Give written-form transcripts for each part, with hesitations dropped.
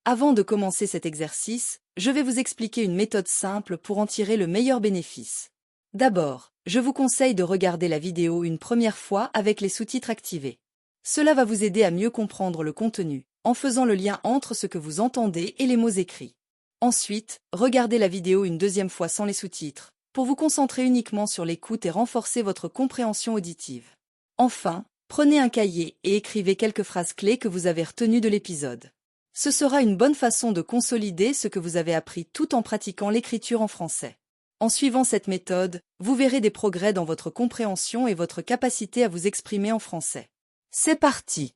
Avant de commencer cet exercice, je vais vous expliquer une méthode simple pour en tirer le meilleur bénéfice. D'abord, je vous conseille de regarder la vidéo une première fois avec les sous-titres activés. Cela va vous aider à mieux comprendre le contenu, en faisant le lien entre ce que vous entendez et les mots écrits. Ensuite, regardez la vidéo une deuxième fois sans les sous-titres, pour vous concentrer uniquement sur l'écoute et renforcer votre compréhension auditive. Enfin, prenez un cahier et écrivez quelques phrases clés que vous avez retenues de l'épisode. Ce sera une bonne façon de consolider ce que vous avez appris tout en pratiquant l'écriture en français. En suivant cette méthode, vous verrez des progrès dans votre compréhension et votre capacité à vous exprimer en français. C'est parti!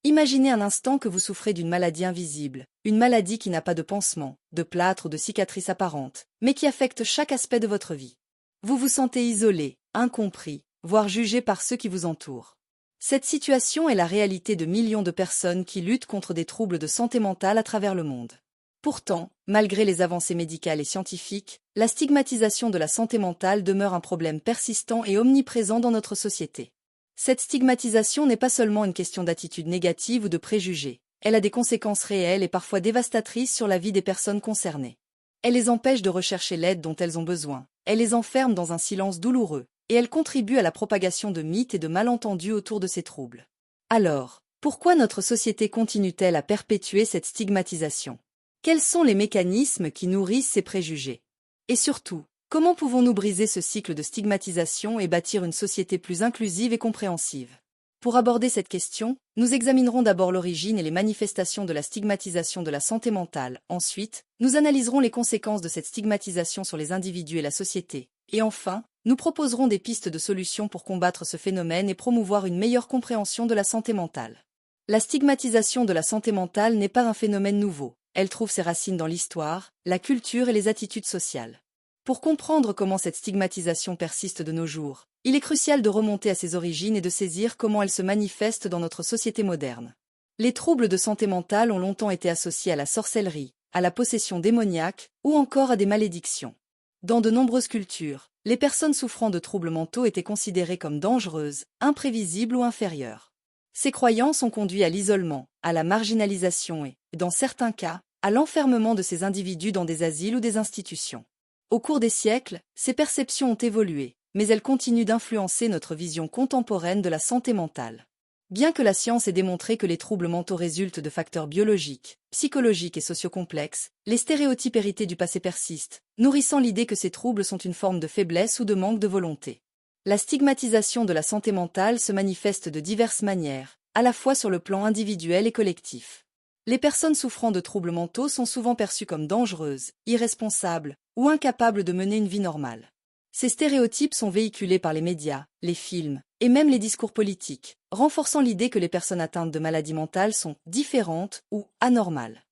Imaginez un instant que vous souffrez d'une maladie invisible, une maladie qui n'a pas de pansement, de plâtre ou de cicatrice apparente, mais qui affecte chaque aspect de votre vie. Vous vous sentez isolé, incompris, voire jugé par ceux qui vous entourent. Cette situation est la réalité de millions de personnes qui luttent contre des troubles de santé mentale à travers le monde. Pourtant, malgré les avancées médicales et scientifiques, la stigmatisation de la santé mentale demeure un problème persistant et omniprésent dans notre société. Cette stigmatisation n'est pas seulement une question d'attitude négative ou de préjugés, elle a des conséquences réelles et parfois dévastatrices sur la vie des personnes concernées. Elle les empêche de rechercher l'aide dont elles ont besoin, elle les enferme dans un silence douloureux, et elle contribue à la propagation de mythes et de malentendus autour de ces troubles. Alors, pourquoi notre société continue-t-elle à perpétuer cette stigmatisation? Quels sont les mécanismes qui nourrissent ces préjugés? Et surtout, comment pouvons-nous briser ce cycle de stigmatisation et bâtir une société plus inclusive et compréhensive? Pour aborder cette question, nous examinerons d'abord l'origine et les manifestations de la stigmatisation de la santé mentale. Ensuite, nous analyserons les conséquences de cette stigmatisation sur les individus et la société. Et enfin, nous proposerons des pistes de solutions pour combattre ce phénomène et promouvoir une meilleure compréhension de la santé mentale. La stigmatisation de la santé mentale n'est pas un phénomène nouveau. Elle trouve ses racines dans l'histoire, la culture et les attitudes sociales. Pour comprendre comment cette stigmatisation persiste de nos jours, il est crucial de remonter à ses origines et de saisir comment elle se manifeste dans notre société moderne. Les troubles de santé mentale ont longtemps été associés à la sorcellerie, à la possession démoniaque ou encore à des malédictions. Dans de nombreuses cultures, les personnes souffrant de troubles mentaux étaient considérées comme dangereuses, imprévisibles ou inférieures. Ces croyances ont conduit à l'isolement, à la marginalisation et, dans certains cas, à l'enfermement de ces individus dans des asiles ou des institutions. Au cours des siècles, ces perceptions ont évolué, mais elles continuent d'influencer notre vision contemporaine de la santé mentale. Bien que la science ait démontré que les troubles mentaux résultent de facteurs biologiques, psychologiques et sociocomplexes, les stéréotypes hérités du passé persistent, nourrissant l'idée que ces troubles sont une forme de faiblesse ou de manque de volonté. La stigmatisation de la santé mentale se manifeste de diverses manières, à la fois sur le plan individuel et collectif. Les personnes souffrant de troubles mentaux sont souvent perçues comme dangereuses, irresponsables ou incapables de mener une vie normale. Ces stéréotypes sont véhiculés par les médias, les films et même les discours politiques, renforçant l'idée que les personnes atteintes de maladies mentales sont différentes ou anormales.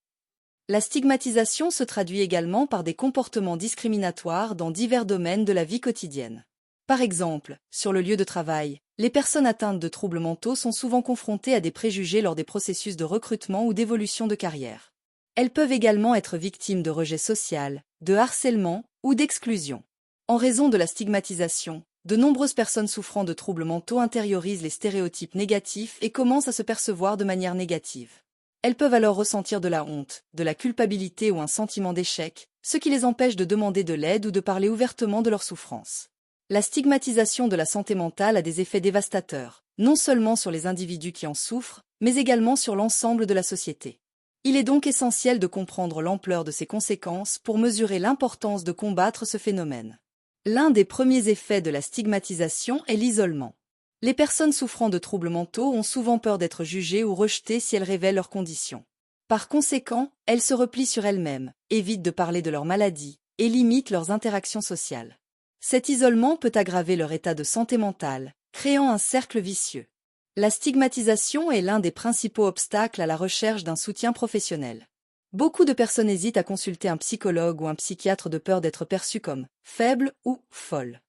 La stigmatisation se traduit également par des comportements discriminatoires dans divers domaines de la vie quotidienne. Par exemple, sur le lieu de travail, les personnes atteintes de troubles mentaux sont souvent confrontées à des préjugés lors des processus de recrutement ou d'évolution de carrière. Elles peuvent également être victimes de rejet social, de harcèlement ou d'exclusion. En raison de la stigmatisation, de nombreuses personnes souffrant de troubles mentaux intériorisent les stéréotypes négatifs et commencent à se percevoir de manière négative. Elles peuvent alors ressentir de la honte, de la culpabilité ou un sentiment d'échec, ce qui les empêche de demander de l'aide ou de parler ouvertement de leurs souffrances. La stigmatisation de la santé mentale a des effets dévastateurs, non seulement sur les individus qui en souffrent, mais également sur l'ensemble de la société. Il est donc essentiel de comprendre l'ampleur de ces conséquences pour mesurer l'importance de combattre ce phénomène. L'un des premiers effets de la stigmatisation est l'isolement. Les personnes souffrant de troubles mentaux ont souvent peur d'être jugées ou rejetées si elles révèlent leurs conditions. Par conséquent, elles se replient sur elles-mêmes, évitent de parler de leur maladie et limitent leurs interactions sociales. Cet isolement peut aggraver leur état de santé mentale, créant un cercle vicieux. La stigmatisation est l'un des principaux obstacles à la recherche d'un soutien professionnel. Beaucoup de personnes hésitent à consulter un psychologue ou un psychiatre de peur d'être perçues comme faibles ou folles.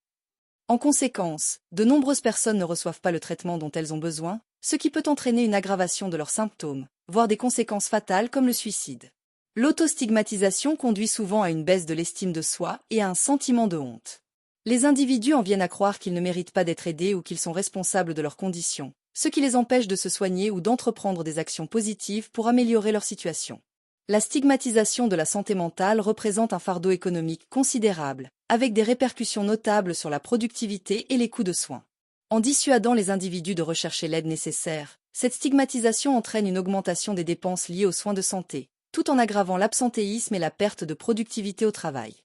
En conséquence, de nombreuses personnes ne reçoivent pas le traitement dont elles ont besoin, ce qui peut entraîner une aggravation de leurs symptômes, voire des conséquences fatales comme le suicide. L'autostigmatisation conduit souvent à une baisse de l'estime de soi et à un sentiment de honte. Les individus en viennent à croire qu'ils ne méritent pas d'être aidés ou qu'ils sont responsables de leurs conditions, ce qui les empêche de se soigner ou d'entreprendre des actions positives pour améliorer leur situation. La stigmatisation de la santé mentale représente un fardeau économique considérable, avec des répercussions notables sur la productivité et les coûts de soins. En dissuadant les individus de rechercher l'aide nécessaire, cette stigmatisation entraîne une augmentation des dépenses liées aux soins de santé, tout en aggravant l'absentéisme et la perte de productivité au travail.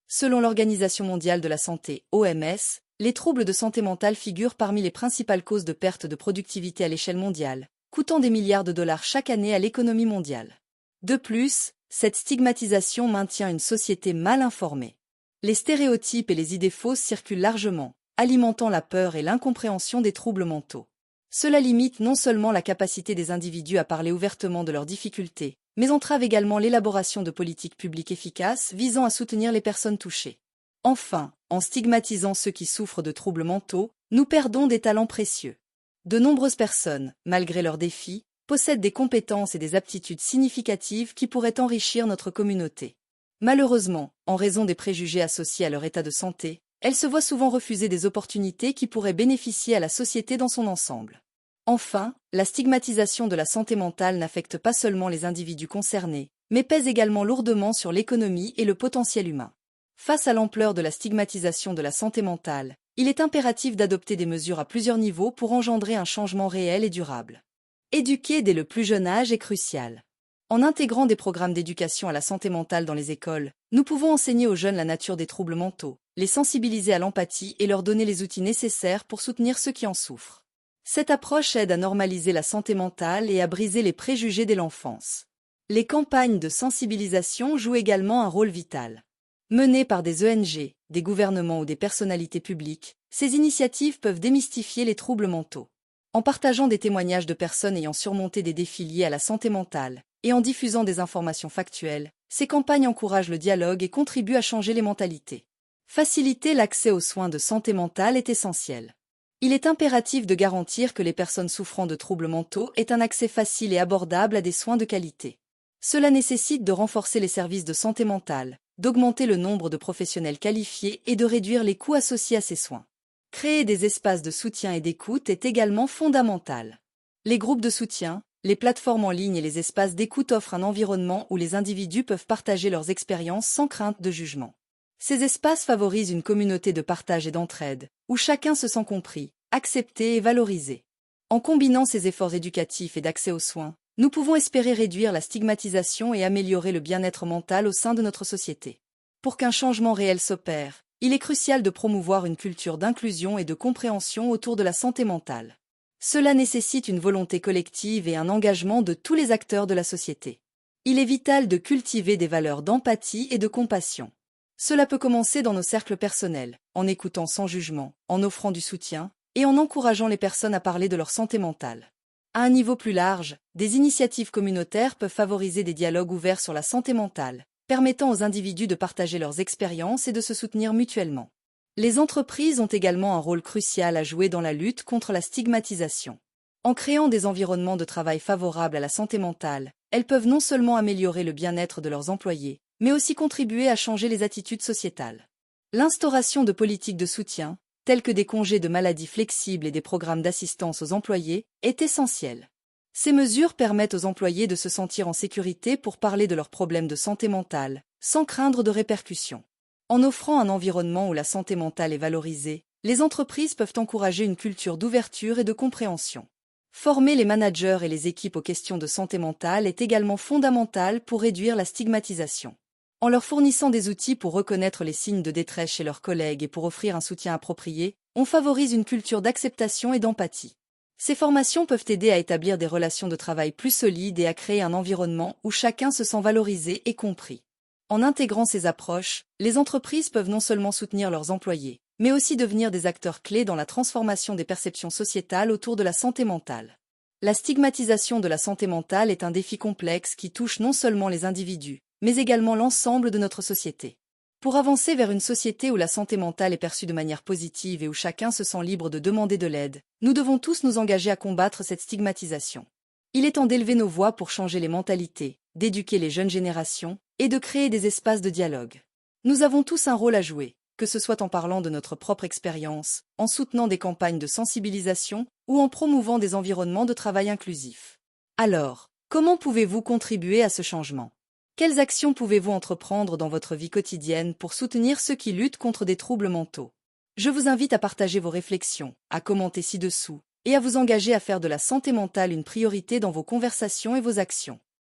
Selon l'Organisation mondiale de la santé, OMS, les troubles de santé mentale figurent parmi les principales causes de perte de productivité à l'échelle mondiale, coûtant des milliards de dollars chaque année à l'économie mondiale. De plus, cette stigmatisation maintient une société mal informée. Les stéréotypes et les idées fausses circulent largement, alimentant la peur et l'incompréhension des troubles mentaux. Cela limite non seulement la capacité des individus à parler ouvertement de leurs difficultés, mais entrave également l'élaboration de politiques publiques efficaces visant à soutenir les personnes touchées. Enfin, en stigmatisant ceux qui souffrent de troubles mentaux, nous perdons des talents précieux. De nombreuses personnes, malgré leurs défis, possèdent des compétences et des aptitudes significatives qui pourraient enrichir notre communauté. Malheureusement, en raison des préjugés associés à leur état de santé, elles se voient souvent refuser des opportunités qui pourraient bénéficier à la société dans son ensemble. Enfin, la stigmatisation de la santé mentale n'affecte pas seulement les individus concernés, mais pèse également lourdement sur l'économie et le potentiel humain. Face à l'ampleur de la stigmatisation de la santé mentale, il est impératif d'adopter des mesures à plusieurs niveaux pour engendrer un changement réel et durable. Éduquer dès le plus jeune âge est crucial. En intégrant des programmes d'éducation à la santé mentale dans les écoles, nous pouvons enseigner aux jeunes la nature des troubles mentaux, les sensibiliser à l'empathie et leur donner les outils nécessaires pour soutenir ceux qui en souffrent. Cette approche aide à normaliser la santé mentale et à briser les préjugés dès l'enfance. Les campagnes de sensibilisation jouent également un rôle vital. Menées par des ONG, des gouvernements ou des personnalités publiques, ces initiatives peuvent démystifier les troubles mentaux. En partageant des témoignages de personnes ayant surmonté des défis liés à la santé mentale, et en diffusant des informations factuelles, ces campagnes encouragent le dialogue et contribuent à changer les mentalités. Faciliter l'accès aux soins de santé mentale est essentiel. Il est impératif de garantir que les personnes souffrant de troubles mentaux aient un accès facile et abordable à des soins de qualité. Cela nécessite de renforcer les services de santé mentale, d'augmenter le nombre de professionnels qualifiés et de réduire les coûts associés à ces soins. Créer des espaces de soutien et d'écoute est également fondamental. Les groupes de soutien, les plateformes en ligne et les espaces d'écoute offrent un environnement où les individus peuvent partager leurs expériences sans crainte de jugement. Ces espaces favorisent une communauté de partage et d'entraide, où chacun se sent compris, accepté et valorisé. En combinant ces efforts éducatifs et d'accès aux soins, nous pouvons espérer réduire la stigmatisation et améliorer le bien-être mental au sein de notre société. Pour qu'un changement réel s'opère, il est crucial de promouvoir une culture d'inclusion et de compréhension autour de la santé mentale. Cela nécessite une volonté collective et un engagement de tous les acteurs de la société. Il est vital de cultiver des valeurs d'empathie et de compassion. Cela peut commencer dans nos cercles personnels, en écoutant sans jugement, en offrant du soutien, et en encourageant les personnes à parler de leur santé mentale. À un niveau plus large, des initiatives communautaires peuvent favoriser des dialogues ouverts sur la santé mentale, permettant aux individus de partager leurs expériences et de se soutenir mutuellement. Les entreprises ont également un rôle crucial à jouer dans la lutte contre la stigmatisation. En créant des environnements de travail favorables à la santé mentale, elles peuvent non seulement améliorer le bien-être de leurs employés, mais aussi contribuer à changer les attitudes sociétales. L'instauration de politiques de soutien, tels que des congés de maladie flexibles et des programmes d'assistance aux employés, est essentielle. Ces mesures permettent aux employés de se sentir en sécurité pour parler de leurs problèmes de santé mentale, sans craindre de répercussions. En offrant un environnement où la santé mentale est valorisée, les entreprises peuvent encourager une culture d'ouverture et de compréhension. Former les managers et les équipes aux questions de santé mentale est également fondamental pour réduire la stigmatisation. En leur fournissant des outils pour reconnaître les signes de détresse chez leurs collègues et pour offrir un soutien approprié, on favorise une culture d'acceptation et d'empathie. Ces formations peuvent aider à établir des relations de travail plus solides et à créer un environnement où chacun se sent valorisé et compris. En intégrant ces approches, les entreprises peuvent non seulement soutenir leurs employés, mais aussi devenir des acteurs clés dans la transformation des perceptions sociétales autour de la santé mentale. La stigmatisation de la santé mentale est un défi complexe qui touche non seulement les individus, mais également l'ensemble de notre société. Pour avancer vers une société où la santé mentale est perçue de manière positive et où chacun se sent libre de demander de l'aide, nous devons tous nous engager à combattre cette stigmatisation. Il est temps d'élever nos voix pour changer les mentalités, d'éduquer les jeunes générations et de créer des espaces de dialogue. Nous avons tous un rôle à jouer, que ce soit en parlant de notre propre expérience, en soutenant des campagnes de sensibilisation ou en promouvant des environnements de travail inclusifs. Alors, comment pouvez-vous contribuer à ce changement ? Quelles actions pouvez-vous entreprendre dans votre vie quotidienne pour soutenir ceux qui luttent contre des troubles mentaux? Je vous invite à partager vos réflexions, à commenter ci-dessous, et à vous engager à faire de la santé mentale une priorité dans vos conversations et vos actions.